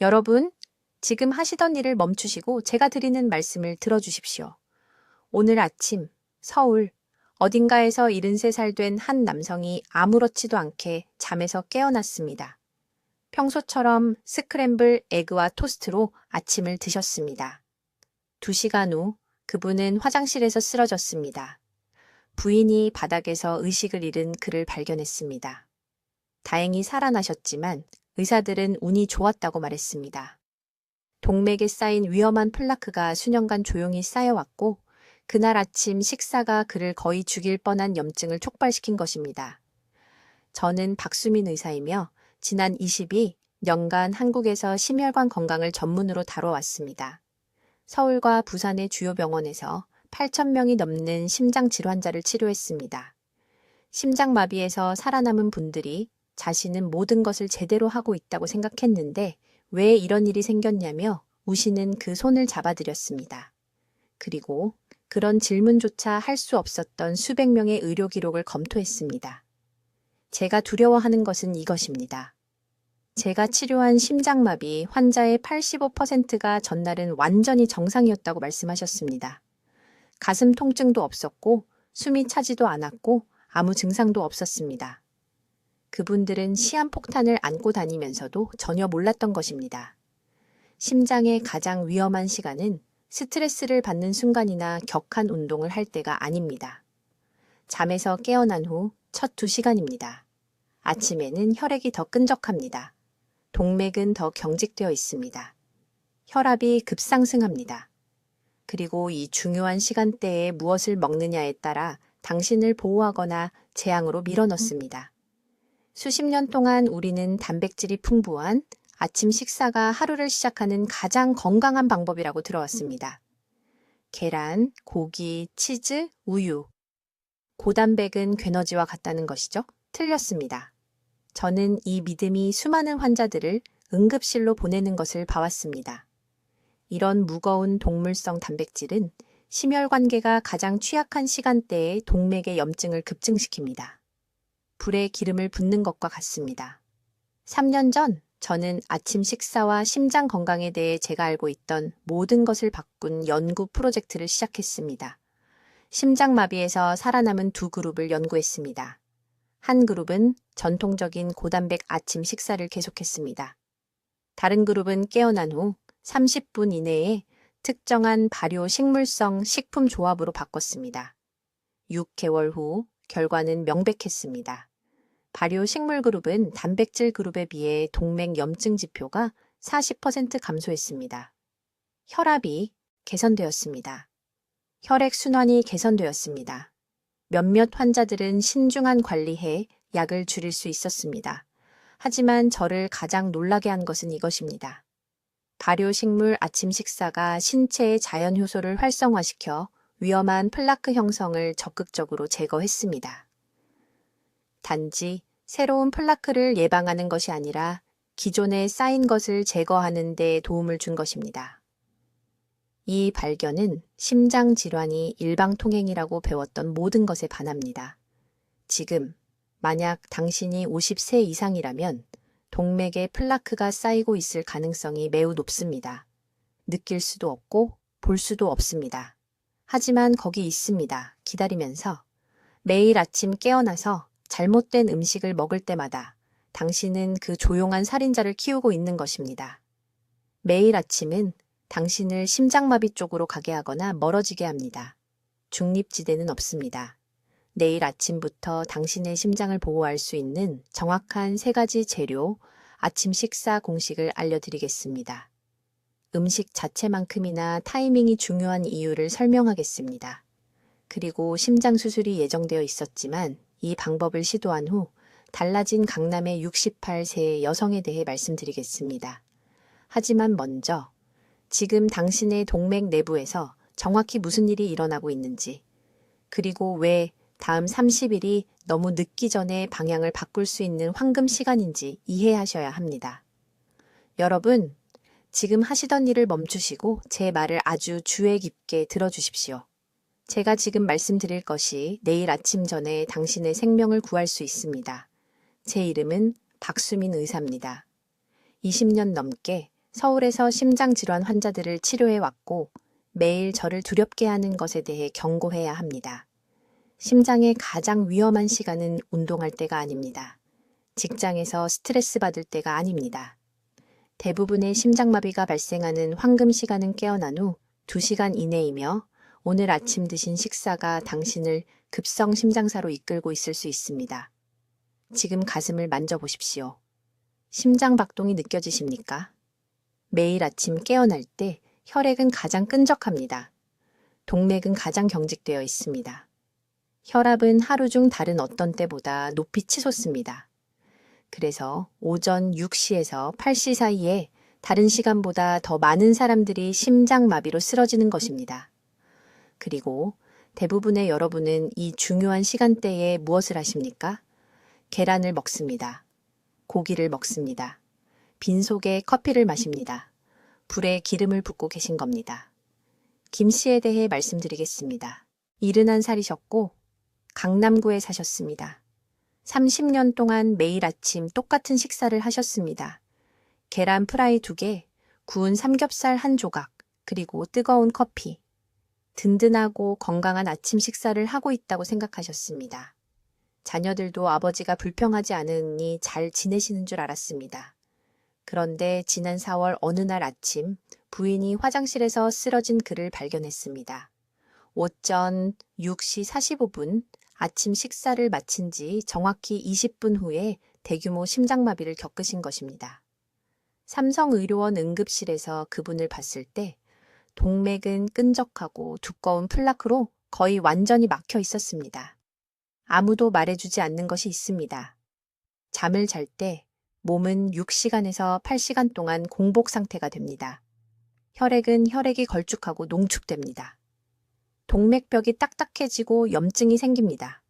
여러분, 지금 하시던 일을 멈추시고 제가 드리는 말씀을 들어주십시오. 오늘 아침 서울 어딘가에서 73살 된 한 남성이 아무렇지도 않게 잠에서 깨어났습니다. 평소처럼 스크램블 에그와 토스트로 아침을 드셨습니다. 2시간 후 그분은 화장실에서 쓰러졌습니다. 부인이 바닥에서 의식을 잃은 그를 발견했습니다. 다행히 살아나셨지만 의사들은 운이 좋았다고 말했습니다. 동맥에 쌓인 위험한 플라크가 수년간 조용히 쌓여왔고 그날 아침 식사가 그를 거의 죽일 뻔한 염증을 촉발시킨 것입니다. 저는 박수민 의사이며 지난 22년간 한국에서 심혈관 건강을 전문으로 다뤄왔습니다. 서울과 부산의 주요 병원에서 8,000명이 넘는 심장질 환자를 치료했습니다. 심장마비에서 살아남은 분들이 자신은 모든 것을 제대로 하고 있다고 생각했는데 왜 이런 일이 생겼냐며 우시는 그 손을 잡아드렸습니다. 그리고 그런 질문조차 할 수 없었던 수백 명의 의료 기록을 검토했습니다. 제가 두려워하는 것은 이것입니다. 제가 치료한 심장마비 환자의 85%가 전날은 완전히 정상이었다고 말씀하셨습니다. 가슴 통증도 없었고 숨이 차지도 않았고 아무 증상도 없었습니다. 그분들은 시한폭탄을 안고 다니면서도 전혀 몰랐던 것입니다. 심장의 가장 위험한 시간은 스트레스를 받는 순간이나 격한 운동을 할 때가 아닙니다. 잠에서 깨어난 후 첫 2시간입니다. 아침에는 혈액이 더 끈적합니다. 동맥은 더 경직되어 있습니다. 혈압이 급상승합니다. 그리고 이 중요한 시간대에 무엇을 먹느냐에 따라 당신을 보호하거나 재앙으로 밀어넣습니다. 수십 년 동안 우리는 단백질이 풍부한 아침 식사가 하루를 시작하는 가장 건강한 방법이라고 들어왔습니다. 계란, 고기, 치즈, 우유. 고단백은 괴너지와 같다는 것이죠? 틀렸습니다. 저는 이 믿음이 수많은 환자들을 응급실로 보내는 것을 봐왔습니다. 이런 무거운 동물성 단백질은 심혈관계가 가장 취약한 시간대에 동맥의 염증을 급증시킵니다. 불에 기름을 붓는 것과 같습니다. 3년 전 저는 아침 식사와 심장 건강에 대해 제가 알고 있던 모든 것을 바꾼 연구 프로젝트를 시작했습니다. 심장마비에서 살아남은 2그룹을 연구했습니다. 한 그룹은 전통적인 고단백 아침 식사를 계속했습니다. 다른 그룹은 깨어난 후 30분 이내에 특정한 발효 식물성 식품 조합으로 바꿨습니다. 6개월 후 결과는 명백했습니다. 발효 식물 그룹은 단백질 그룹에 비해 동맥 염증 지표가 40% 감소했습니다. 혈압이 개선되었습니다. 혈액 순환이 개선되었습니다. 몇몇 환자들은 신중한 관리해 약을 줄일 수 있었습니다. 하지만 저를 가장 놀라게 한 것은 이것입니다. 발효식물 아침 식사가 신체의 자연 효소를 활성화시켜 위험한 플라크 형성을 적극적으로 제거했습니다. 단지 새로운 플라크를 예방하는 것이 아니라 기존에 쌓인 것을 제거하는 데 도움을 준 것입니다. 이 발견은 심장 질환이 일방통행이라고 배웠던 모든 것에 반합니다. 지금 만약 당신이 50세 이상이라면 동맥에 플라크가 쌓이고 있을 가능성이 매우 높습니다. 느낄 수도 없고 볼 수도 없습니다. 하지만 거기 있습니다. 기다리면서 매일 아침 깨어나서 잘못된 음식을 먹을 때마다 당신은 그 조용한 살인자를 키우고 있는 것입니다. 매일 아침은 당신을 심장마비 쪽으로 가게 하거나 멀어지게 합니다. 중립지대는 없습니다. 내일 아침부터 당신의 심장을 보호할 수 있는 정확한 3가지 재료, 아침 식사 공식을 알려드리겠습니다. 음식 자체만큼이나 타이밍이 중요한 이유를 설명하겠습니다. 그리고 심장 수술이 예정되어 있었지만 이 방법을 시도한 후 달라진 강남의 68세 여성에 대해 말씀드리겠습니다. 하지만 먼저 지금 당신의 동맥 내부에서 정확히 무슨 일이 일어나고 있는지, 그리고 왜 다음 30일이 너무 늦기 전에 방향을 바꿀 수 있는 황금 시간인지 이해하셔야 합니다. 여러분, 지금 하시던 일을 멈추시고 제 말을 아주 주의 깊게 들어주십시오. 제가 지금 말씀드릴 것이 내일 아침 전에 당신의 생명을 구할 수 있습니다. 제 이름은 박수민 의사입니다. 20년 넘게 서울에서 심장질환 환자들을 치료해 왔고 매일 저를 두렵게 하는 것에 대해 경고해야 합니다. 심장의 가장 위험한 시간은 운동할 때가 아닙니다. 직장에서 스트레스 받을 때가 아닙니다. 대부분의 심장마비가 발생하는 황금 시간은 깨어난 후 2시간 이내이며 오늘 아침 드신 식사가 당신을 급성 심장사로 이끌고 있을 수 있습니다. 지금 가슴을 만져보십시오. 심장 박동이 느껴지십니까? 매일 아침 깨어날 때 혈액은 가장 끈적합니다. 동맥은 가장 경직되어 있습니다. 혈압은 하루 중 다른 어떤 때보다 높이 치솟습니다. 그래서 오전 6시에서 8시 사이에 다른 시간보다 더 많은 사람들이 심장마비로 쓰러지는 것입니다. 그리고 대부분의 여러분은 이 중요한 시간대에 무엇을 하십니까? 계란을 먹습니다. 고기를 먹습니다. 빈속에 커피를 마십니다. 불에 기름을 붓고 계신 겁니다. 김 씨에 대해 말씀드리겠습니다. 71살이셨고 강남구에 사셨습니다. 30년 동안 매일 아침 똑같은 식사를 하셨습니다. 계란 프라이 2개, 구운 삼겹살 1조각, 그리고 뜨거운 커피. 든든하고 건강한 아침 식사를 하고 있다고 생각하셨습니다. 자녀들도 아버지가 불평하지 않으니 잘 지내시는 줄 알았습니다. 그런데 지난 4월 어느 날 아침 부인이 화장실에서 쓰러진 그를 발견했습니다. 오전 6시 45분 아침 식사를 마친 지 정확히 20분 후에 대규모 심장마비를 겪으신 것입니다. 삼성의료원 응급실에서 그분을 봤을 때 동맥은 끈적하고 두꺼운 플라크로 거의 완전히 막혀 있었습니다. 아무도 말해주지 않는 것이 있습니다. 잠을 잘 때 몸은 6시간에서 8시간 동안 공복 상태가 됩니다. 혈액이 걸쭉하고 농축됩니다. 동맥벽이 딱딱해지고 염증이 생깁니다.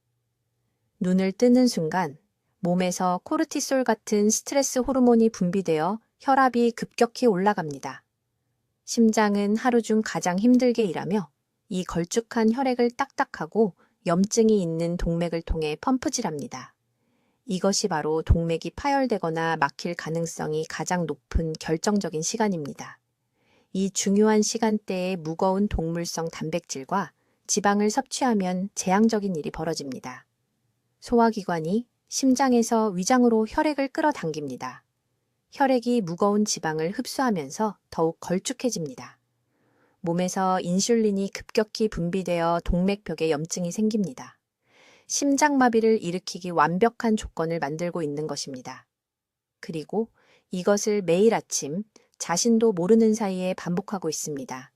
눈을 뜨는 순간 몸에서 코르티솔 같은 스트레스 호르몬이 분비되어 혈압이 급격히 올라갑니다. 심장은 하루 중 가장 힘들게 일하며 이 걸쭉한 혈액을 딱딱하고 염증이 있는 동맥을 통해 펌프질합니다. 이것이 바로 동맥이 파열되거나 막힐 가능성이 가장 높은 결정적인 시간입니다. 이 중요한 시간대에 무거운 동물성 단백질과 지방을 섭취하면 재앙적인 일이 벌어집니다. 소화기관이 심장에서 위장으로 혈액을 끌어당깁니다. 혈액이 무거운 지방을 흡수하면서 더욱 걸쭉해집니다. 몸에서 인슐린이 급격히 분비되어 동맥벽에 염증이 생깁니다. 심장마비를 일으키기 완벽한 조건을 만들고 있는 것입니다. 그리고 이것을 매일 아침 자신도 모르는 사이에 반복하고 있습니다.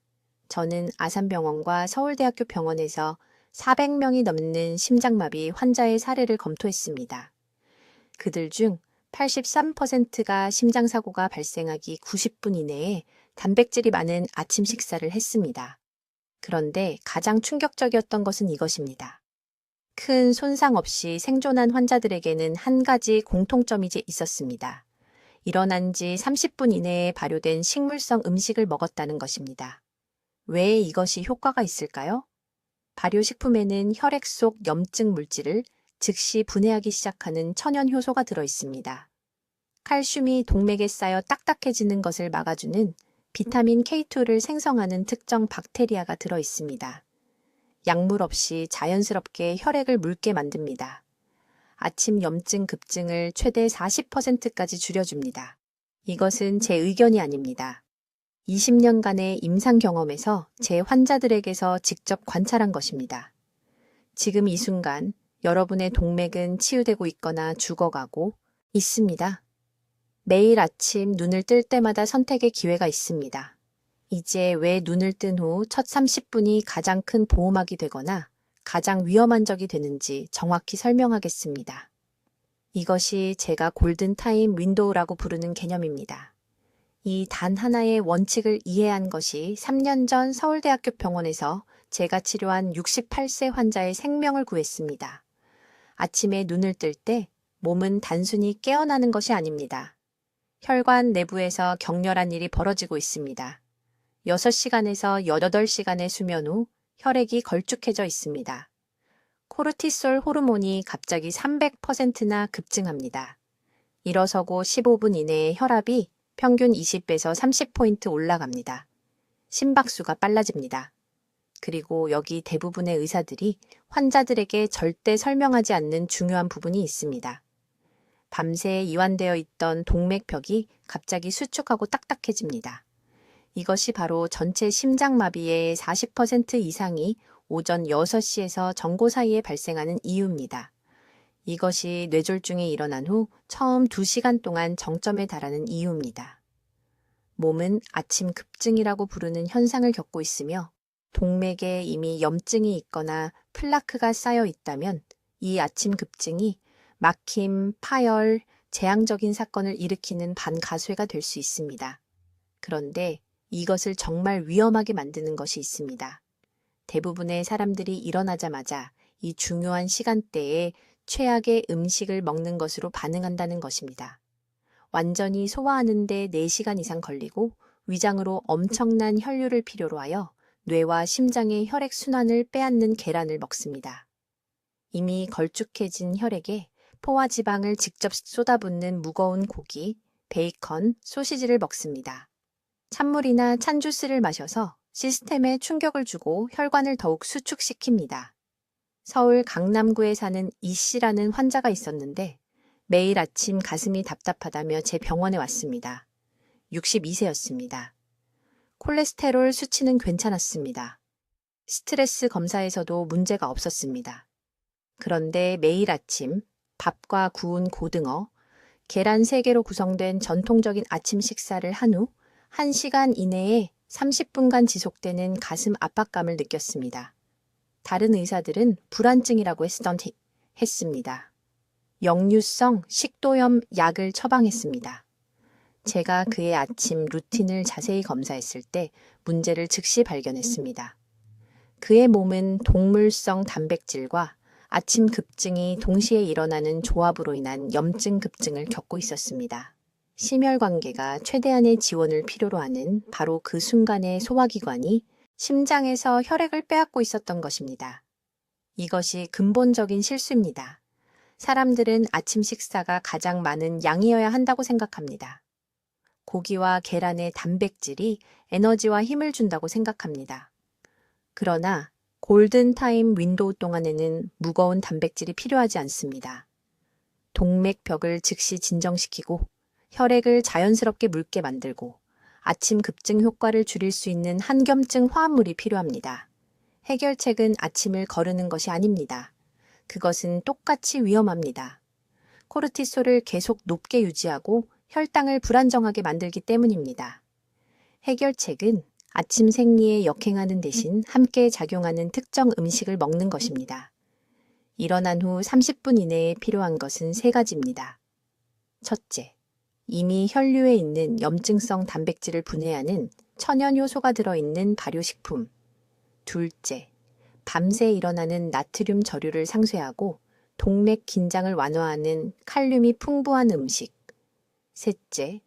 저는 아산병원과 서울대학교 병원에서 400명이 넘는 심장마비 환자의 사례를 검토했습니다. 그들 중 83%가 심장사고가 발생하기 90분 이내에 단백질이 많은 아침 식사를 했습니다. 그런데 가장 충격적이었던 것은 이것입니다. 큰 손상 없이 생존한 환자들에게는 한 가지 공통점이 있었습니다. 일어난 지 30분 이내에 발효된 식물성 음식을 먹었다는 것입니다. 왜 이것이 효과가 있을까요? 발효식품에는 혈액 속 염증 물질을 즉시 분해하기 시작하는 천연 효소가 들어 있습니다. 칼슘이 동맥에 쌓여 딱딱해지는 것을 막아주는 비타민 K2를 생성하는 특정 박테리아가 들어 있습니다. 약물 없이 자연스럽게 혈액을 묽게 만듭니다. 아침 염증 급증을 최대 40%까지 줄여줍니다. 이것은 제 의견이 아닙니다. 20년간의 임상 경험에서 제 환자들에게서 직접 관찰한 것입니다. 지금 이 순간 여러분의 동맥은 치유되고 있거나 죽어가고 있습니다. 매일 아침 눈을 뜰 때마다 선택의 기회가 있습니다. 이제 왜 눈을 뜬 후 첫 30분이 가장 큰 보호막이 되거나 가장 위험한 적이 되는지 정확히 설명하겠습니다. 이것이 제가 골든타임 윈도우라고 부르는 개념입니다. 이 단 하나의 원칙을 이해한 것이 3년 전 서울대학교 병원에서 제가 치료한 68세 환자의 생명을 구했습니다. 아침에 눈을 뜰 때 몸은 단순히 깨어나는 것이 아닙니다. 혈관 내부에서 격렬한 일이 벌어지고 있습니다. 6시간에서 8시간의 수면 후 혈액이 걸쭉해져 있습니다. 코르티솔 호르몬이 갑자기 300%나 급증합니다. 일어서고 15분 이내에 혈압이 평균 20에서 30포인트 올라갑니다. 심박수가 빨라집니다. 그리고 여기 대부분의 의사들이 환자들에게 절대 설명하지 않는 중요한 부분이 있습니다. 밤새 이완되어 있던 동맥벽이 갑자기 수축하고 딱딱해집니다. 이것이 바로 전체 심장마비의 40% 이상이 오전 6시에서 정고 사이에 발생하는 이유입니다. 이것이 뇌졸중이 일어난 후 처음 2시간 동안 정점에 달하는 이유입니다. 몸은 아침 급증이라고 부르는 현상을 겪고 있으며 동맥에 이미 염증이 있거나 플라크가 쌓여 있다면 이 아침 급증이 막힘, 파열, 재앙적인 사건을 일으키는 반가쇠가 될 수 있습니다. 그런데 이것을 정말 위험하게 만드는 것이 있습니다. 대부분의 사람들이 일어나자마자 이 중요한 시간대에 최악의 음식을 먹는 것으로 반응한다는 것입니다. 완전히 소화하는 데 4시간 이상 걸리고 위장으로 엄청난 혈류를 필요로 하여 뇌와 심장의 혈액순환을 빼앗는 계란을 먹습니다. 이미 걸쭉해진 혈액에 포와 지방을 직접 쏟아붓는 무거운 고기, 베이컨, 소시지를 먹습니다. 찬물이나 찬주스를 마셔서 시스템에 충격을 주고 혈관을 더욱 수축시킵니다. 서울 강남구에 사는 이씨라는 환자가 있었는데 매일 아침 가슴이 답답하다며 제 병원에 왔습니다. 62세였습니다. 콜레스테롤 수치는 괜찮았습니다. 스트레스 검사에서도 문제가 없었습니다. 그런데 매일 아침 밥과 구운 고등어, 계란 3개로 구성된 전통적인 아침 식사를 한 후 1시간 이내에 30분간 지속되는 가슴 압박감을 느꼈습니다. 다른 의사들은 불안증이라고 했습니다. 역류성 식도염 약을 처방했습니다. 제가 그의 아침 루틴을 자세히 검사했을 때 문제를 즉시 발견했습니다. 그의 몸은 동물성 단백질과 아침 급증이 동시에 일어나는 조합으로 인한 염증 급증을 겪고 있었습니다. 심혈관계가 최대한의 지원을 필요로 하는 바로 그 순간의 소화기관이 심장에서 혈액을 빼앗고 있었던 것입니다. 이것이 근본적인 실수입니다. 사람들은 아침 식사가 가장 많은 양이어야 한다고 생각합니다. 고기와 계란의 단백질이 에너지와 힘을 준다고 생각합니다. 그러나 골든타임 윈도우 동안에는 무거운 단백질이 필요하지 않습니다. 동맥벽을 즉시 진정시키고 혈액을 자연스럽게 묽게 만들고 아침 급증 효과를 줄일 수 있는 한겸증 화합물이 필요합니다. 해결책은 아침을 거르는 것이 아닙니다. 그것은 똑같이 위험합니다. 코르티솔을 계속 높게 유지하고 혈당을 불안정하게 만들기 때문입니다. 해결책은 아침 생리에 역행하는 대신 함께 작용하는 특정 음식을 먹는 것입니다. 일어난 후 30분 이내에 필요한 것은 3가지입니다. 첫째, 이미 혈류에 있는 염증성 단백질을 분해하는 천연 효소가 들어있는 발효식품. 둘째, 밤새 일어나는 나트륨 저류를 상쇄하고 동맥 긴장을 완화하는 칼륨이 풍부한 음식. 셋째,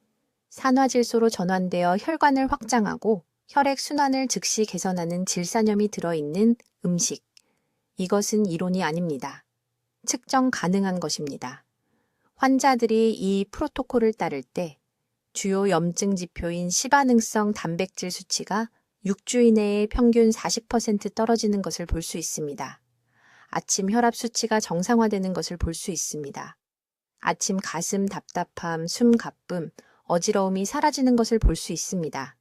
산화질소로 전환되어 혈관을 확장하고 혈액 순환을 즉시 개선하는 질산염이 들어있는 음식. 이것은 이론이 아닙니다. 측정 가능한 것입니다. 환자들이 이 프로토콜을 따를 때 주요 염증 지표인 시반응성 단백질 수치가 6주 이내에 평균 40% 떨어지는 것을 볼 수 있습니다. 아침 혈압 수치가 정상화되는 것을 볼 수 있습니다. 아침 가슴 답답함, 숨 가쁨, 어지러움이 사라지는 것을 볼 수 있습니다.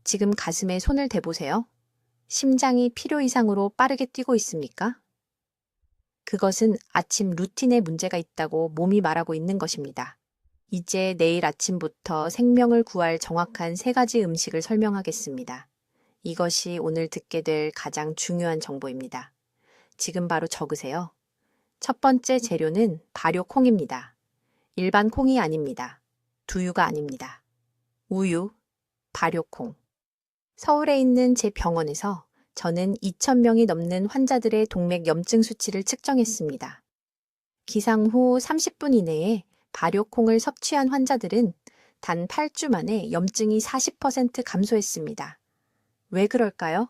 지금 가슴에 손을 대보세요. 심장이 필요 이상으로 빠르게 뛰고 있습니까? 그것은 아침 루틴에 문제가 있다고 몸이 말하고 있는 것입니다. 이제 내일 아침부터 생명을 구할 정확한 3가지 음식을 설명하겠습니다. 이것이 오늘 듣게 될 가장 중요한 정보입니다. 지금 바로 적으세요. 첫 번째 재료는 발효콩입니다. 일반 콩이 아닙니다. 두유가 아닙니다. 우유, 발효콩. 서울에 있는 제 병원에서 저는 2,000명이 넘는 환자들의 동맥 염증 수치를 측정했습니다. 기상 후 30분 이내에 발효콩을 섭취한 환자들은 단 8주 만에 염증이 40% 감소했습니다. 왜 그럴까요?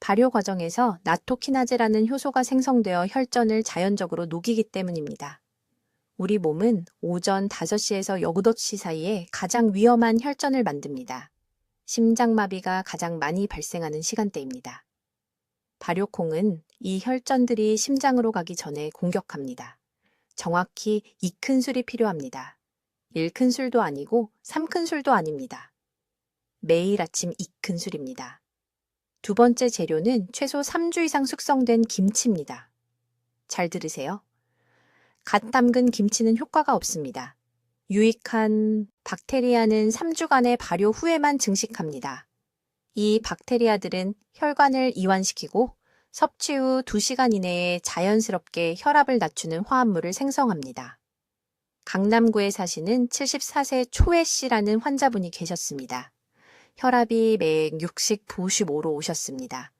발효 과정에서 나토키나제라는 효소가 생성되어 혈전을 자연적으로 녹이기 때문입니다. 우리 몸은 오전 5시에서 8시 사이에 가장 위험한 혈전을 만듭니다. 심장마비가 가장 많이 발생하는 시간대입니다. 발효콩은 이 혈전들이 심장으로 가기 전에 공격합니다. 정확히 2큰술이 필요합니다. 1큰술도 아니고 3큰술도 아닙니다. 매일 아침 2큰술입니다. 두 번째 재료는 최소 3주 이상 숙성된 김치입니다. 잘 들으세요. 갓 담근 김치는 효과가 없습니다. 유익한 박테리아는 3주간의 발효 후에만 증식합니다. 이 박테리아들은 혈관을 이완시키고 섭취 후 2시간 이내에 자연스럽게 혈압을 낮추는 화합물을 생성합니다. 강남구에 사시는 74세 초혜 씨라는 환자분이 계셨습니다. 혈압이 160, 95로 오셨습니다.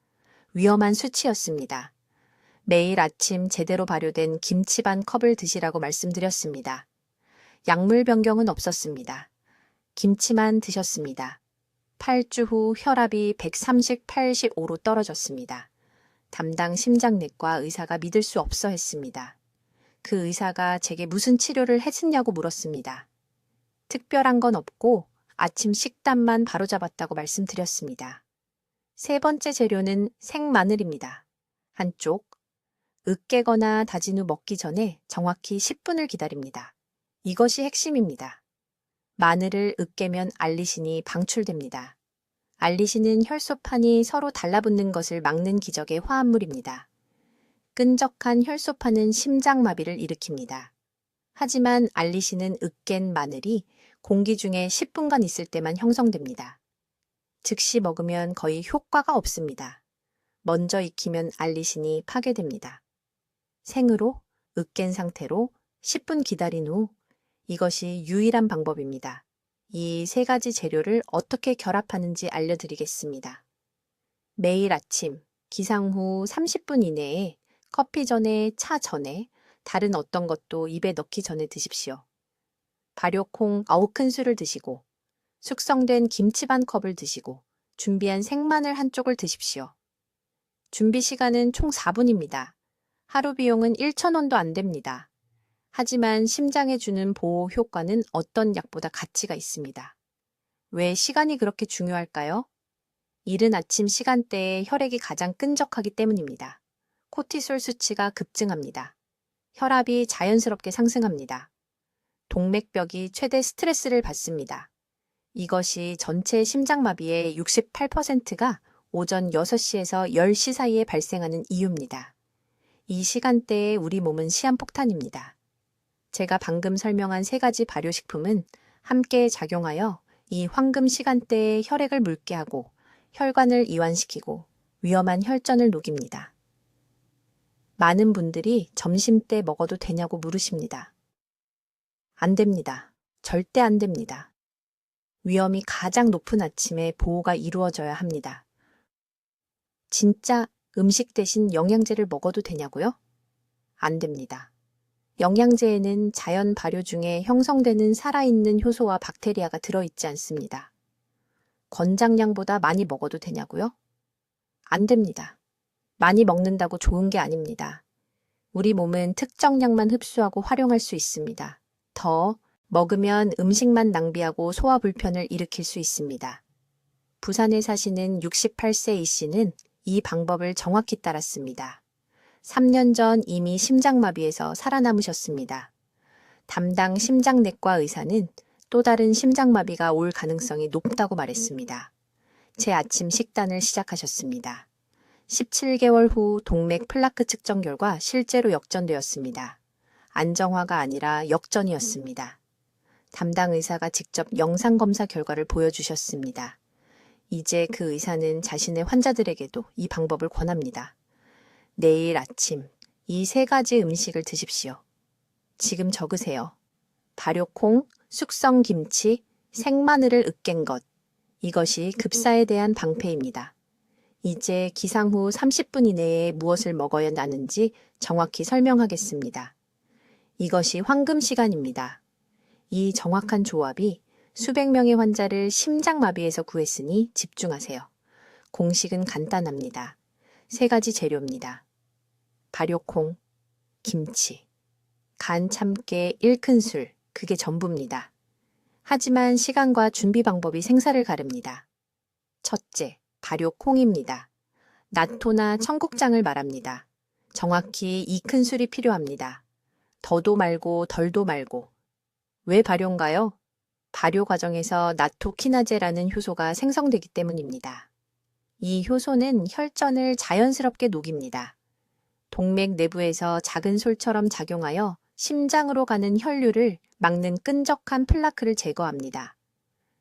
위험한 수치였습니다. 매일 아침 제대로 발효된 김치 반 컵을 드시라고 말씀드렸습니다. 약물 변경은 없었습니다. 김치만 드셨습니다. 8주 후 혈압이 130, 85로 떨어졌습니다. 담당 심장내과 의사가 믿을 수 없어 했습니다. 그 의사가 제게 무슨 치료를 했느냐고 물었습니다. 특별한 건 없고 아침 식단만 바로잡았다고 말씀드렸습니다. 세 번째 재료는 생마늘입니다. 한쪽, 으깨거나 다진 후 먹기 전에 정확히 10분을 기다립니다. 이것이 핵심입니다. 마늘을 으깨면 알리신이 방출됩니다. 알리신은 혈소판이 서로 달라붙는 것을 막는 기적의 화합물입니다. 끈적한 혈소판은 심장마비를 일으킵니다. 하지만 알리신은 으깬 마늘이 공기 중에 10분간 있을 때만 형성됩니다. 즉시 먹으면 거의 효과가 없습니다. 먼저 익히면 알리신이 파괴됩니다. 생으로 으깬 상태로 10분 기다린 후 이것이 유일한 방법입니다. 이 세 가지 재료를 어떻게 결합하는지 알려드리겠습니다. 매일 아침, 기상 후 30분 이내에 커피 전에, 차 전에, 다른 어떤 것도 입에 넣기 전에 드십시오. 발효콩 9큰술을 드시고, 숙성된 김치 반 컵을 드시고, 준비한 생마늘 한쪽을 드십시오. 준비 시간은 총 4분입니다. 하루 비용은 1,000원도 안 됩니다. 하지만 심장에 주는 보호 효과는 어떤 약보다 가치가 있습니다. 왜 시간이 그렇게 중요할까요? 이른 아침 시간대에 혈액이 가장 끈적하기 때문입니다. 코티솔 수치가 급증합니다. 혈압이 자연스럽게 상승합니다. 동맥벽이 최대 스트레스를 받습니다. 이것이 전체 심장마비의 68%가 오전 6시에서 10시 사이에 발생하는 이유입니다. 이 시간대에 우리 몸은 시한폭탄입니다. 제가 방금 설명한 세 가지 발효식품은 함께 작용하여 이 황금 시간대에 혈액을 묽게 하고 혈관을 이완시키고 위험한 혈전을 녹입니다. 많은 분들이 점심때 먹어도 되냐고 물으십니다. 안 됩니다. 절대 안 됩니다. 위험이 가장 높은 아침에 보호가 이루어져야 합니다. 진짜 음식 대신 영양제를 먹어도 되냐고요? 안 됩니다. 영양제에는 자연 발효 중에 형성되는 살아있는 효소와 박테리아가 들어있지 않습니다. 권장량보다 많이 먹어도 되냐고요? 안 됩니다. 많이 먹는다고 좋은 게 아닙니다. 우리 몸은 특정량만 흡수하고 활용할 수 있습니다. 더 먹으면 음식만 낭비하고 소화 불편을 일으킬 수 있습니다. 부산에 사시는 68세 이 씨는 이 방법을 정확히 따랐습니다. 3년 전 이미 심장마비에서 살아남으셨습니다. 담당 심장내과 의사는 또 다른 심장마비가 올 가능성이 높다고 말했습니다. 제 아침 식단을 시작하셨습니다. 17개월 후 동맥 플라크 측정 결과 실제로 역전되었습니다. 안정화가 아니라 역전이었습니다. 담당 의사가 직접 영상검사 결과를 보여주셨습니다. 이제 그 의사는 자신의 환자들에게도 이 방법을 권합니다. 내일 아침 이 세 가지 음식을 드십시오. 지금 적으세요. 발효콩, 숙성김치, 생마늘을 으깬 것. 이것이 급사에 대한 방패입니다. 이제 기상 후 30분 이내에 무엇을 먹어야 하는지 정확히 설명하겠습니다. 이것이 황금 시간입니다. 이 정확한 조합이 수백 명의 환자를 심장마비에서 구했으니 집중하세요. 공식은 간단합니다. 세 가지 재료입니다. 발효콩, 김치, 간 참깨 1큰술, 그게 전부입니다. 하지만 시간과 준비 방법이 생사를 가릅니다. 첫째, 발효콩입니다. 나토나 청국장을 말합니다. 정확히 2큰술이 필요합니다. 더도 말고 덜도 말고. 왜 발효인가요? 발효 과정에서 나토키나제라는 효소가 생성되기 때문입니다. 이 효소는 혈전을 자연스럽게 녹입니다. 동맥 내부에서 작은 솔처럼 작용하여 심장으로 가는 혈류를 막는 끈적한 플라크를 제거합니다.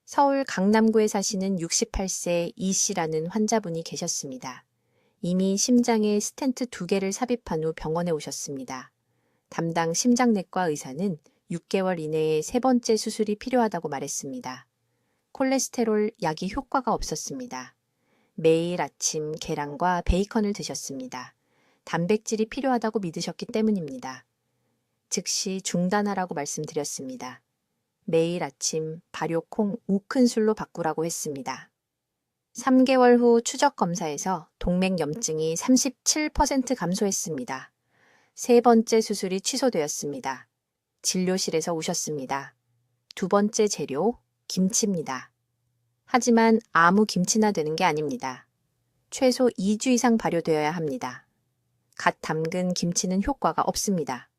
서울 강남구에 사시는 68세 이 씨라는 환자분이 계셨습니다. 이미 심장에 스텐트 2개를 삽입한 후 병원에 오셨습니다. 담당 심장내과 의사는 6개월 이내에 3번째 수술이 필요하다고 말했습니다. 콜레스테롤 약이 효과가 없었습니다. 매일 아침 계란과 베이컨을 드셨습니다. 단백질이 필요하다고 믿으셨기 때문입니다. 즉시 중단하라고 말씀드렸습니다. 매일 아침 발효콩 5큰술로 바꾸라고 했습니다. 3개월 후 추적 검사에서 동맥염증이 37% 감소했습니다. 3번째 수술이 취소되었습니다. 진료실에서 오셨습니다. 2번째 재료, 김치입니다. 하지만 아무 김치나 되는 게 아닙니다. 최소 2주 이상 발효되어야 합니다. 갓 담근 김치는 효과가 없습니다.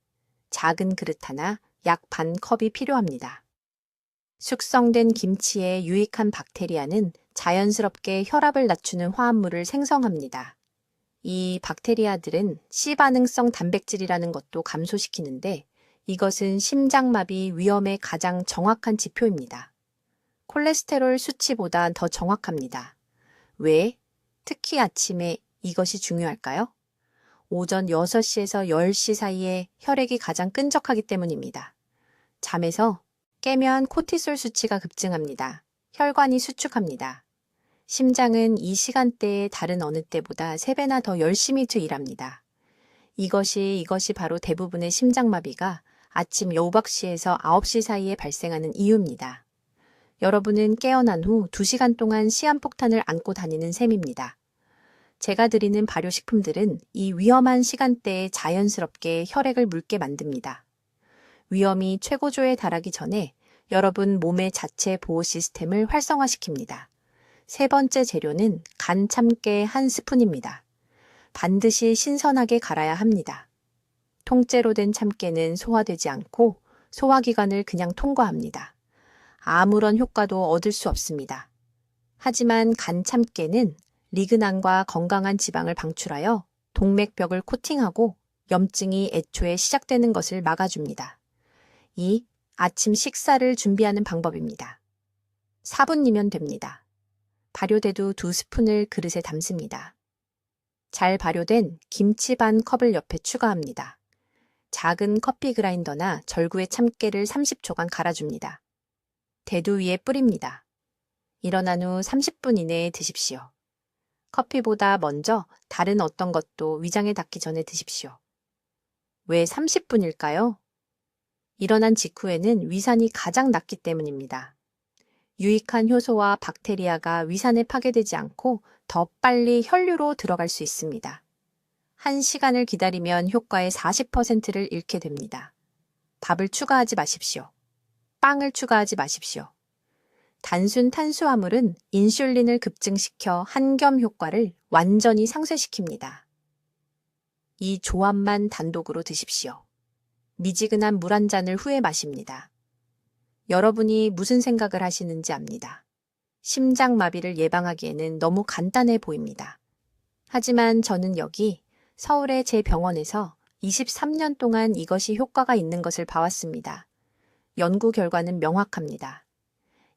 작은 그릇 하나, 약 반 컵이 필요합니다. 숙성된 김치의 유익한 박테리아는 자연스럽게 혈압을 낮추는 화합물을 생성합니다. 이 박테리아들은 C반응성 단백질이라는 것도 감소시키는데 이것은 심장마비 위험의 가장 정확한 지표입니다. 콜레스테롤 수치보다 더 정확합니다. 왜? 특히 아침에 이것이 중요할까요? 오전 6시에서 10시 사이에 혈액이 가장 끈적하기 때문입니다. 잠에서 깨면 코티솔 수치가 급증합니다. 혈관이 수축합니다. 심장은 이 시간대에 다른 어느 때보다 3배나 더 열심히 일합니다. 이것이 바로 대부분의 심장마비가 아침 8시에서 9시 사이에 발생하는 이유입니다. 여러분은 깨어난 후 2시간 동안 시한폭탄을 안고 다니는 셈입니다. 제가 드리는 발효식품들은 이 위험한 시간대에 자연스럽게 혈액을 묽게 만듭니다. 위험이 최고조에 달하기 전에 여러분 몸의 자체 보호 시스템을 활성화시킵니다. 3번째 재료는 간 참깨 1스푼입니다. 반드시 신선하게 갈아야 합니다. 통째로 된 참깨는 소화되지 않고 소화기관을 그냥 통과합니다. 아무런 효과도 얻을 수 없습니다. 하지만 간 참깨는 리그난과 건강한 지방을 방출하여 동맥벽을 코팅하고 염증이 애초에 시작되는 것을 막아줍니다. 이 아침 식사를 준비하는 방법입니다. 4분이면 됩니다. 발효대두 2스푼을 그릇에 담습니다. 잘 발효된 김치 반 컵을 옆에 추가합니다. 작은 커피 그라인더나 절구에 참깨를 30초간 갈아줍니다. 대두 위에 뿌립니다. 일어난 후 30분 이내에 드십시오. 커피보다 먼저 다른 어떤 것도 위장에 닿기 전에 드십시오. 왜 30분일까요? 일어난 직후에는 위산이 가장 낮기 때문입니다. 유익한 효소와 박테리아가 위산에 파괴되지 않고 더 빨리 혈류로 들어갈 수 있습니다. 1시간을 기다리면 효과의 40%를 잃게 됩니다. 밥을 추가하지 마십시오. 빵을 추가하지 마십시오. 단순 탄수화물은 인슐린을 급증시켜 한겸 효과를 완전히 상쇄시킵니다. 이 조합만 단독으로 드십시오. 미지근한 물 한 잔을 후에 마십니다. 여러분이 무슨 생각을 하시는지 압니다. 심장마비를 예방하기에는 너무 간단해 보입니다. 하지만 저는 여기 서울의 제 병원에서 23년 동안 이것이 효과가 있는 것을 봐왔습니다. 연구 결과는 명확합니다.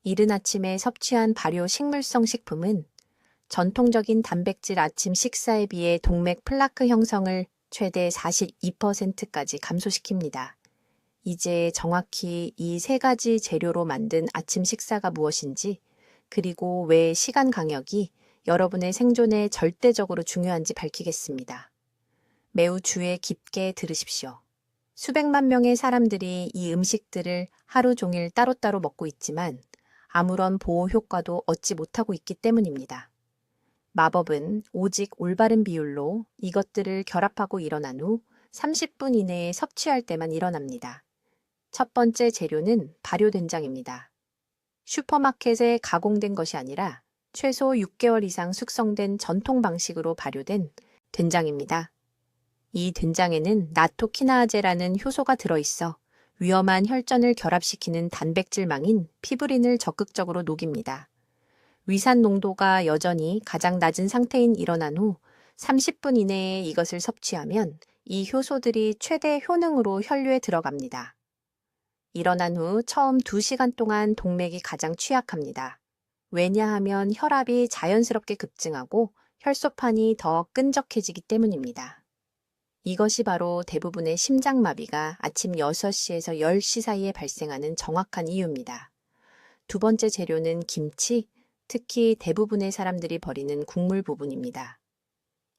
이른 아침에 섭취한 발효 식물성 식품은 전통적인 단백질 아침 식사에 비해 동맥 플라크 형성을 최대 42%까지 감소시킵니다. 이제 정확히 이 3가지 재료로 만든 아침 식사가 무엇인지, 그리고 왜 시간 강역이 여러분의 생존에 절대적으로 중요한지 밝히겠습니다. 매우 주의 깊게 들으십시오. 수백만 명의 사람들이 이 음식들을 하루 종일 따로따로 먹고 있지만 아무런 보호 효과도 얻지 못하고 있기 때문입니다. 마법은 오직 올바른 비율로 이것들을 결합하고 일어난 후 30분 이내에 섭취할 때만 일어납니다. 첫 번째 재료는 발효된장입니다. 슈퍼마켓에 가공된 것이 아니라 최소 6개월 이상 숙성된 전통 방식으로 발효된 된장입니다. 이 된장에는 나토키나아제라는 효소가 들어있어 위험한 혈전을 결합시키는 단백질망인 피브린을 적극적으로 녹입니다. 위산 농도가 여전히 가장 낮은 상태인 일어난 후 30분 이내에 이것을 섭취하면 이 효소들이 최대 효능으로 혈류에 들어갑니다. 일어난 후 처음 2시간 동안 동맥이 가장 취약합니다. 왜냐하면 혈압이 자연스럽게 급증하고 혈소판이 더 끈적해지기 때문입니다. 이것이 바로 대부분의 심장마비가 아침 6시에서 10시 사이에 발생하는 정확한 이유입니다. 두 번째 재료는 김치, 특히 대부분의 사람들이 버리는 국물 부분입니다.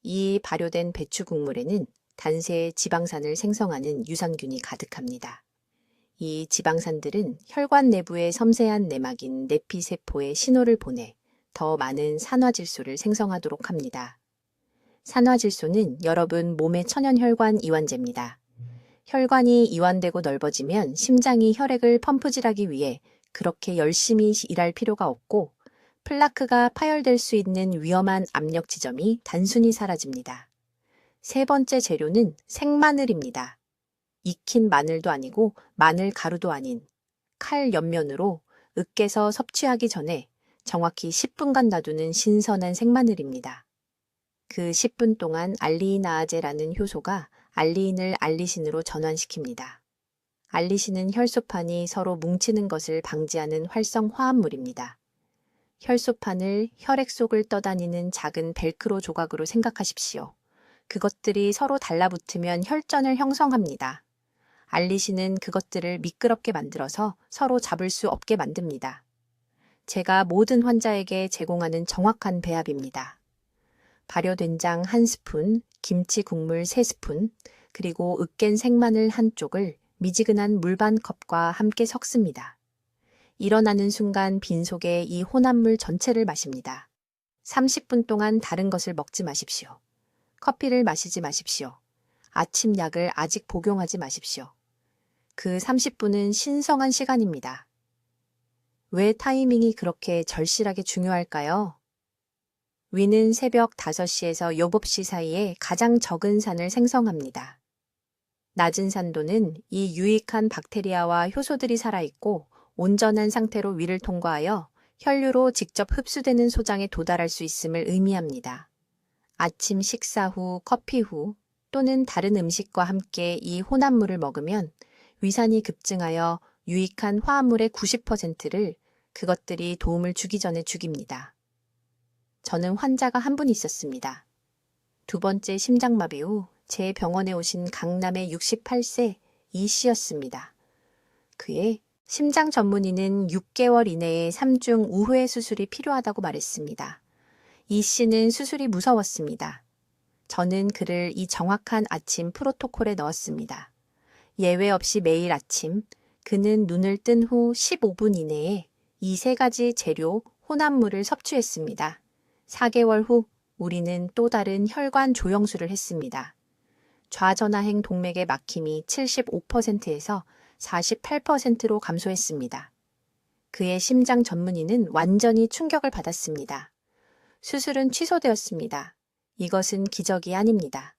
이 발효된 배추 국물에는 단세의 지방산을 생성하는 유산균이 가득합니다. 이 지방산들은 혈관 내부의 섬세한 내막인 내피세포에 신호를 보내 더 많은 산화질소를 생성하도록 합니다. 산화질소는 여러분 몸의 천연혈관 이완제입니다. 혈관이 이완되고 넓어지면 심장이 혈액을 펌프질하기 위해 그렇게 열심히 일할 필요가 없고 플라크가 파열될 수 있는 위험한 압력 지점이 단순히 사라집니다. 세 번째 재료는 생마늘입니다. 익힌 마늘도 아니고 마늘 가루도 아닌 칼 옆면으로 으깨서 섭취하기 전에 정확히 10분간 놔두는 신선한 생마늘입니다. 그 10분 동안 알리이나아제라는 효소가 알리인을 알리신으로 전환시킵니다. 알리신은 혈소판이 서로 뭉치는 것을 방지하는 활성 화합물입니다. 혈소판을 혈액 속을 떠다니는 작은 벨크로 조각으로 생각하십시오. 그것들이 서로 달라붙으면 혈전을 형성합니다. 알리신은 그것들을 미끄럽게 만들어서 서로 잡을 수 없게 만듭니다. 제가 모든 환자에게 제공하는 정확한 배합입니다. 발효된장 1스푼, 김치 국물 3스푼, 그리고 으깬 생마늘 1쪽을 미지근한 물 반 컵과 함께 섞습니다. 일어나는 순간 빈속에 이 혼합물 전체를 마십니다. 30분 동안 다른 것을 먹지 마십시오. 커피를 마시지 마십시오. 아침 약을 아직 복용하지 마십시오. 그 30분은 신성한 시간입니다. 왜 타이밍이 그렇게 절실하게 중요할까요? 위는 새벽 5시에서 7시 사이에 가장 적은 산을 생성합니다. 낮은 산도는 이 유익한 박테리아와 효소들이 살아있고 온전한 상태로 위를 통과하여 혈류로 직접 흡수되는 소장에 도달할 수 있음을 의미합니다. 아침 식사 후, 커피 후 또는 다른 음식과 함께 이 혼합물을 먹으면 위산이 급증하여 유익한 화합물의 90%를 그것들이 도움을 주기 전에 죽입니다. 저는 환자가 한 분 있었습니다. 두 번째 심장마비 후 제 병원에 오신 강남의 68세 이 씨였습니다. 그의 심장 전문의는 6개월 이내에 3중 우회 수술이 필요하다고 말했습니다. 이 씨는 수술이 무서웠습니다. 저는 그를 이 정확한 아침 프로토콜에 넣었습니다. 예외 없이 매일 아침 그는 눈을 뜬 후 15분 이내에 이 세 가지 재료 혼합물을 섭취했습니다. 4개월 후 우리는 또 다른 혈관 조영술을 했습니다. 좌전하행 동맥의 막힘이 75%에서 48%로 감소했습니다. 그의 심장 전문의는 완전히 충격을 받았습니다. 수술은 취소되었습니다. 이것은 기적이 아닙니다.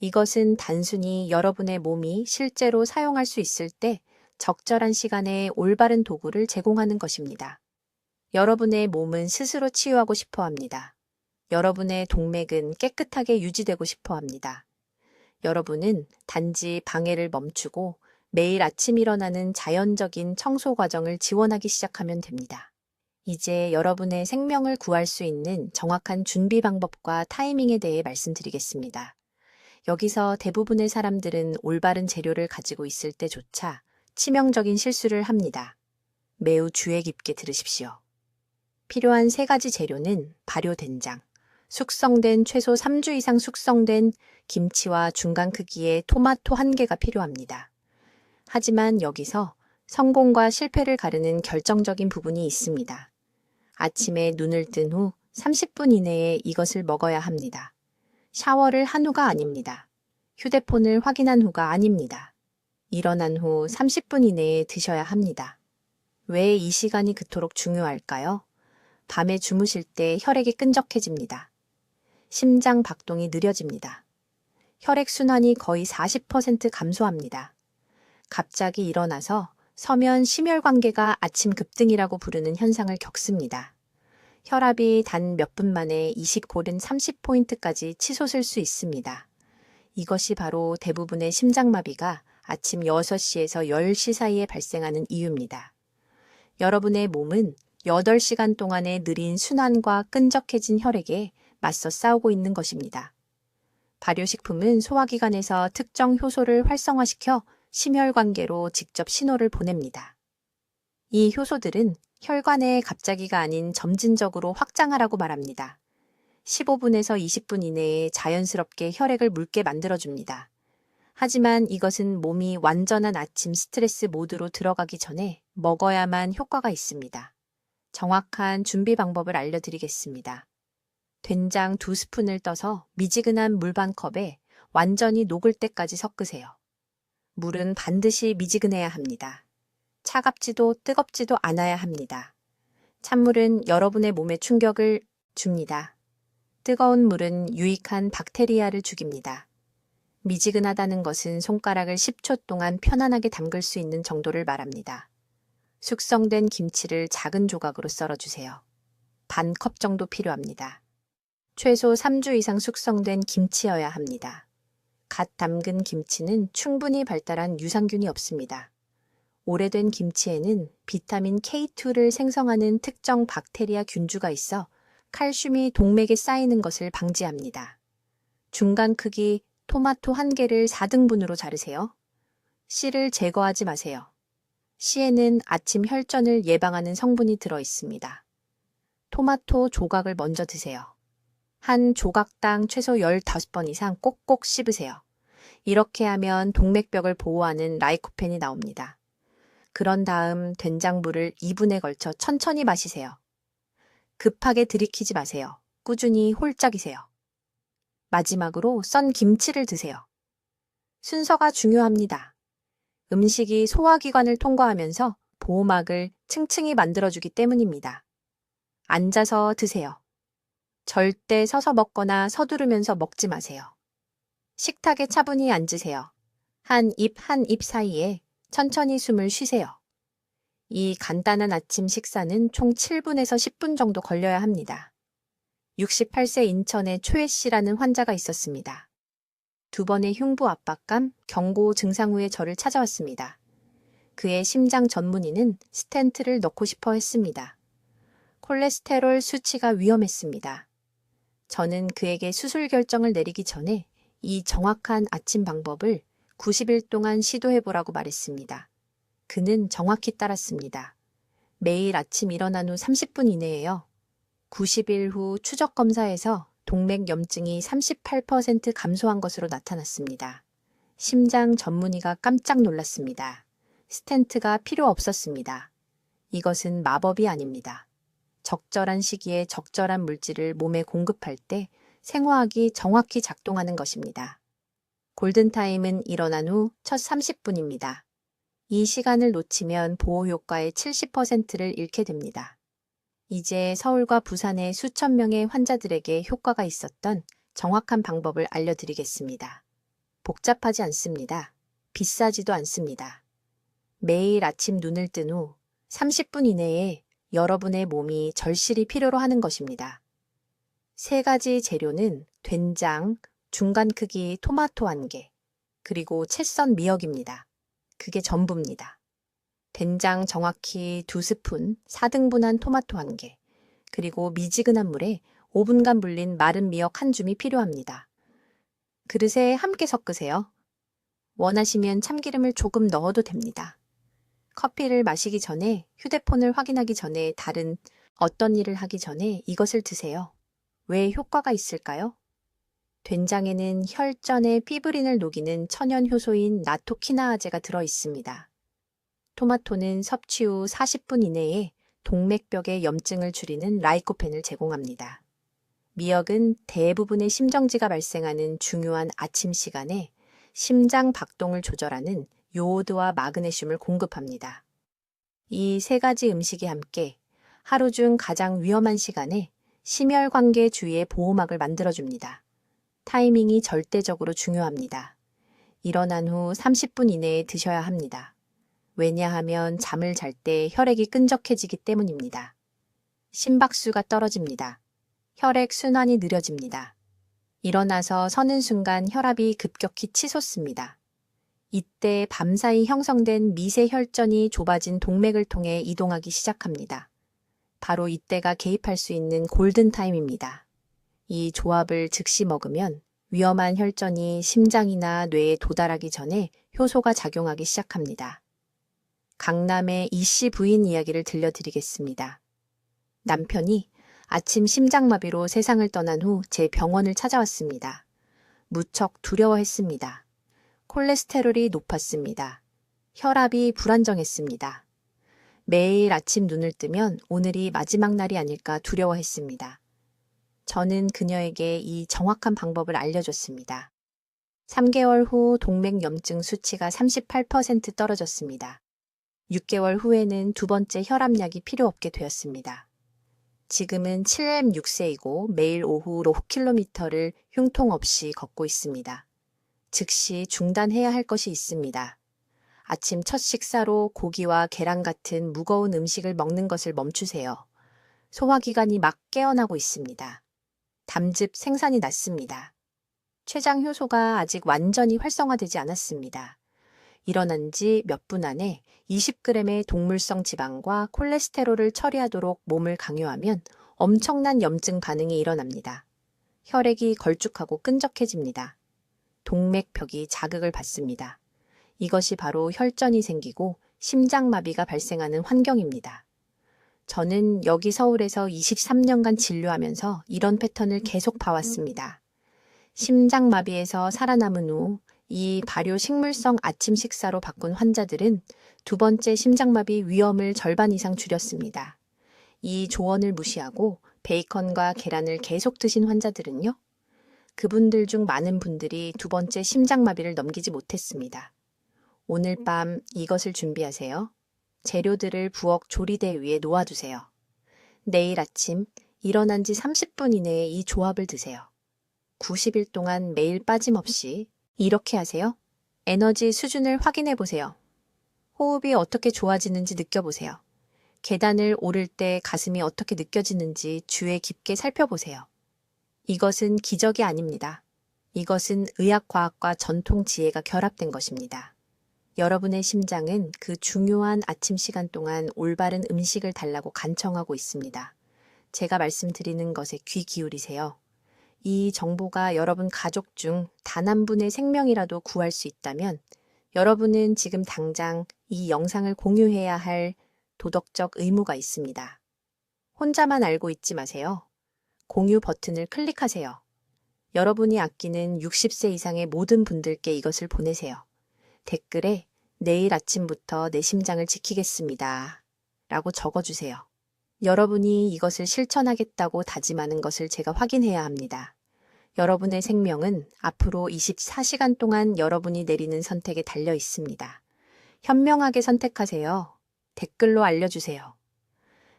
이것은 단순히 여러분의 몸이 실제로 사용할 수 있을 때 적절한 시간에 올바른 도구를 제공하는 것입니다. 여러분의 몸은 스스로 치유하고 싶어 합니다. 여러분의 동맥은 깨끗하게 유지되고 싶어 합니다. 여러분은 단지 방해를 멈추고 매일 아침 일어나는 자연적인 청소 과정을 지원하기 시작하면 됩니다. 이제 여러분의 생명을 구할 수 있는 정확한 준비 방법과 타이밍에 대해 말씀드리겠습니다. 여기서 대부분의 사람들은 올바른 재료를 가지고 있을 때조차 치명적인 실수를 합니다. 매우 주의 깊게 들으십시오. 필요한 3가지 재료는 발효된장, 숙성된 최소 3주 이상 숙성된 김치와 중간 크기의 토마토 1개가 필요합니다. 하지만 여기서 성공과 실패를 가르는 결정적인 부분이 있습니다. 아침에 눈을 뜬 후 30분 이내에 이것을 먹어야 합니다. 샤워를 한 후가 아닙니다. 휴대폰을 확인한 후가 아닙니다. 일어난 후 30분 이내에 드셔야 합니다. 왜 이 시간이 그토록 중요할까요? 밤에 주무실 때 혈액이 끈적해집니다. 심장 박동이 느려집니다. 혈액순환이 거의 40% 감소합니다. 갑자기 일어나서 서면 심혈관계가 아침 급등이라고 부르는 현상을 겪습니다. 혈압이 단 몇 분 만에 29른 30포인트까지 치솟을 수 있습니다. 이것이 바로 대부분의 심장마비가 아침 6시에서 10시 사이에 발생하는 이유입니다. 여러분의 몸은 8시간 동안의 느린 순환과 끈적해진 혈액에 맞서 싸우고 있는 것입니다. 발효식품은 소화기관에서 특정 효소를 활성화시켜 심혈관계로 직접 신호를 보냅니다. 이 효소들은 혈관에 갑자기가 아닌 점진적으로 확장하라고 말합니다. 15분에서 20분 이내에 자연스럽게 혈액을 묽게 만들어줍니다. 하지만 이것은 몸이 완전한 아침 스트레스 모드로 들어가기 전에 먹어야만 효과가 있습니다. 정확한 준비 방법을 알려드리겠습니다. 된장 2스푼을 떠서 미지근한 물 반 컵에 완전히 녹을 때까지 섞으세요. 물은 반드시 미지근해야 합니다. 차갑지도 뜨겁지도 않아야 합니다. 찬물은 여러분의 몸에 충격을 줍니다. 뜨거운 물은 유익한 박테리아를 죽입니다. 미지근하다는 것은 손가락을 10초 동안 편안하게 담글 수 있는 정도를 말합니다. 숙성된 김치를 작은 조각으로 썰어주세요. 반 컵 정도 필요합니다. 최소 3주 이상 숙성된 김치여야 합니다. 갓 담근 김치는 충분히 발달한 유산균이 없습니다. 오래된 김치에는 비타민 K2를 생성하는 특정 박테리아 균주가 있어 칼슘이 동맥에 쌓이는 것을 방지합니다. 중간 크기 토마토 1개를 4등분으로 자르세요. 씨를 제거하지 마세요. 씨에는 아침 혈전을 예방하는 성분이 들어 있습니다. 토마토 조각을 먼저 드세요. 한 조각당 최소 15번 이상 꼭꼭 씹으세요. 이렇게 하면 동맥벽을 보호하는 라이코펜이 나옵니다. 그런 다음 된장물을 2분에 걸쳐 천천히 마시세요. 급하게 들이키지 마세요. 꾸준히 홀짝이세요. 마지막으로 썬 김치를 드세요. 순서가 중요합니다. 음식이 소화기관을 통과하면서 보호막을 층층이 만들어주기 때문입니다. 앉아서 드세요. 절대 서서 먹거나 서두르면서 먹지 마세요. 식탁에 차분히 앉으세요. 한 입 사이에 천천히 숨을 쉬세요. 이 간단한 아침 식사는 총 7분에서 10분 정도 걸려야 합니다. 68세 인천에 초혜 씨라는 환자가 있었습니다. 2번의 흉부 압박감, 경고 증상 후에 저를 찾아왔습니다. 그의 심장 전문의는 스텐트를 넣고 싶어 했습니다. 콜레스테롤 수치가 위험했습니다. 저는 그에게 수술 결정을 내리기 전에 이 정확한 아침 방법을 90일 동안 시도해보라고 말했습니다. 그는 정확히 따랐습니다. 매일 아침 일어난 후 30분 이내에요. 90일 후 추적 검사에서 동맥 염증이 38% 감소한 것으로 나타났습니다. 심장 전문의가 깜짝 놀랐습니다. 스텐트가 필요 없었습니다. 이것은 마법이 아닙니다. 적절한 시기에 적절한 물질을 몸에 공급할 때 생화학이 정확히 작동하는 것입니다. 골든타임은 일어난 후 첫 30분입니다. 이 시간을 놓치면 보호 효과의 70%를 잃게 됩니다. 이제 서울과 부산의 수천 명의 환자들에게 효과가 있었던 정확한 방법을 알려드리겠습니다. 복잡하지 않습니다. 비싸지도 않습니다. 매일 아침 눈을 뜬 후 30분 이내에 여러분의 몸이 절실히 필요로 하는 것입니다. 3가지 재료는 된장, 중간 크기 토마토 1개, 그리고 채 썬 미역입니다. 그게 전부입니다. 된장 정확히 2스푼, 4등분한 토마토 1개, 그리고 미지근한 물에 5분간 불린 마른 미역 1줌이 필요합니다. 그릇에 함께 섞으세요. 원하시면 참기름을 조금 넣어도 됩니다. 커피를 마시기 전에, 휴대폰을 확인하기 전에, 다른 어떤 일을 하기 전에 이것을 드세요. 왜 효과가 있을까요? 된장에는 혈전의 피브린을 녹이는 천연 효소인 나토키나아제가 들어 있습니다. 토마토는 섭취 후 40분 이내에 동맥벽의 염증을 줄이는 라이코펜을 제공합니다. 미역은 대부분의 심정지가 발생하는 중요한 아침 시간에 심장 박동을 조절하는 요오드와 마그네슘을 공급합니다. 이 세 가지 음식이 함께 하루 중 가장 위험한 시간에 심혈관계 주위의 보호막을 만들어줍니다. 타이밍이 절대적으로 중요합니다. 일어난 후 30분 이내에 드셔야 합니다. 왜냐하면 잠을 잘 때 혈액이 끈적해지기 때문입니다. 심박수가 떨어집니다. 혈액 순환이 느려집니다. 일어나서 서는 순간 혈압이 급격히 치솟습니다. 이때 밤사이 형성된 미세 혈전이 좁아진 동맥을 통해 이동하기 시작합니다. 바로 이때가 개입할 수 있는 골든타임입니다. 이 조합을 즉시 먹으면 위험한 혈전이 심장이나 뇌에 도달하기 전에 효소가 작용하기 시작합니다. 강남의 이씨 부인 이야기를 들려드리겠습니다. 남편이 아침 심장마비로 세상을 떠난 후 제 병원을 찾아왔습니다. 무척 두려워했습니다. 콜레스테롤이 높았습니다. 혈압이 불안정했습니다. 매일 아침 눈을 뜨면 오늘이 마지막 날이 아닐까 두려워했습니다. 저는 그녀에게 이 정확한 방법을 알려줬습니다. 3개월 후 동맥염증 수치가 38% 떨어졌습니다. 6개월 후에는 두 번째 혈압약이 필요 없게 되었습니다. 지금은 76세이고 매일 오후 5km를 흉통 없이 걷고 있습니다. 즉시 중단해야 할 것이 있습니다. 아침 첫 식사로 고기와 계란 같은 무거운 음식을 먹는 것을 멈추세요. 소화기관이 막 깨어나고 있습니다. 담즙 생산이 낮습니다. 췌장 효소가 아직 완전히 활성화되지 않았습니다. 일어난 지 몇 분 안에 20g의 동물성 지방과 콜레스테롤을 처리하도록 몸을 강요하면 엄청난 염증 반응이 일어납니다. 혈액이 걸쭉하고 끈적해집니다. 동맥벽이 자극을 받습니다. 이것이 바로 혈전이 생기고 심장마비가 발생하는 환경입니다. 저는 여기 서울에서 23년간 진료하면서 이런 패턴을 계속 봐왔습니다. 심장마비에서 살아남은 후 이 발효 식물성 아침 식사로 바꾼 환자들은 두 번째 심장마비 위험을 절반 이상 줄였습니다. 이 조언을 무시하고 베이컨과 계란을 계속 드신 환자들은요? 그분들 중 많은 분들이 두 번째 심장마비를 넘기지 못했습니다. 오늘 밤 이것을 준비하세요. 재료들을 부엌 조리대 위에 놓아두세요. 내일 아침 일어난 지 30분 이내에 이 조합을 드세요. 90일 동안 매일 빠짐없이 이렇게 하세요. 에너지 수준을 확인해 보세요. 호흡이 어떻게 좋아지는지 느껴보세요. 계단을 오를 때 가슴이 어떻게 느껴지는지 주에 깊게 살펴보세요. 이것은 기적이 아닙니다. 이것은 의학과학과 전통 지혜가 결합된 것입니다. 여러분의 심장은 그 중요한 아침 시간 동안 올바른 음식을 달라고 간청하고 있습니다. 제가 말씀드리는 것에 귀 기울이세요. 이 정보가 여러분 가족 중 단 한 분의 생명이라도 구할 수 있다면 여러분은 지금 당장 이 영상을 공유해야 할 도덕적 의무가 있습니다. 혼자만 알고 있지 마세요. 공유 버튼을 클릭하세요. 여러분이 아끼는 60세 이상의 모든 분들께 이것을 보내세요. 댓글에 내일 아침부터 내 심장을 지키겠습니다. 라고 적어주세요. 여러분이 이것을 실천하겠다고 다짐하는 것을 제가 확인해야 합니다. 여러분의 생명은 앞으로 24시간 동안 여러분이 내리는 선택에 달려 있습니다. 현명하게 선택하세요. 댓글로 알려주세요.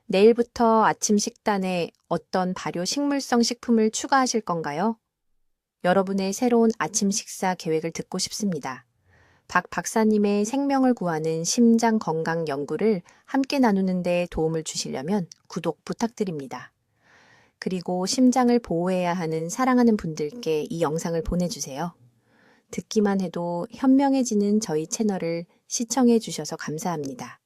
내일부터 아침 식단에 어떤 발효 식물성 식품을 추가하실 건가요? 여러분의 새로운 아침 식사 계획을 듣고 싶습니다. 박 박사님의 생명을 구하는 심장 건강 연구를 함께 나누는 데 도움을 주시려면 구독 부탁드립니다. 그리고 심장을 보호해야 하는 사랑하는 분들께 이 영상을 보내주세요. 듣기만 해도 현명해지는 저희 채널을 시청해 주셔서 감사합니다.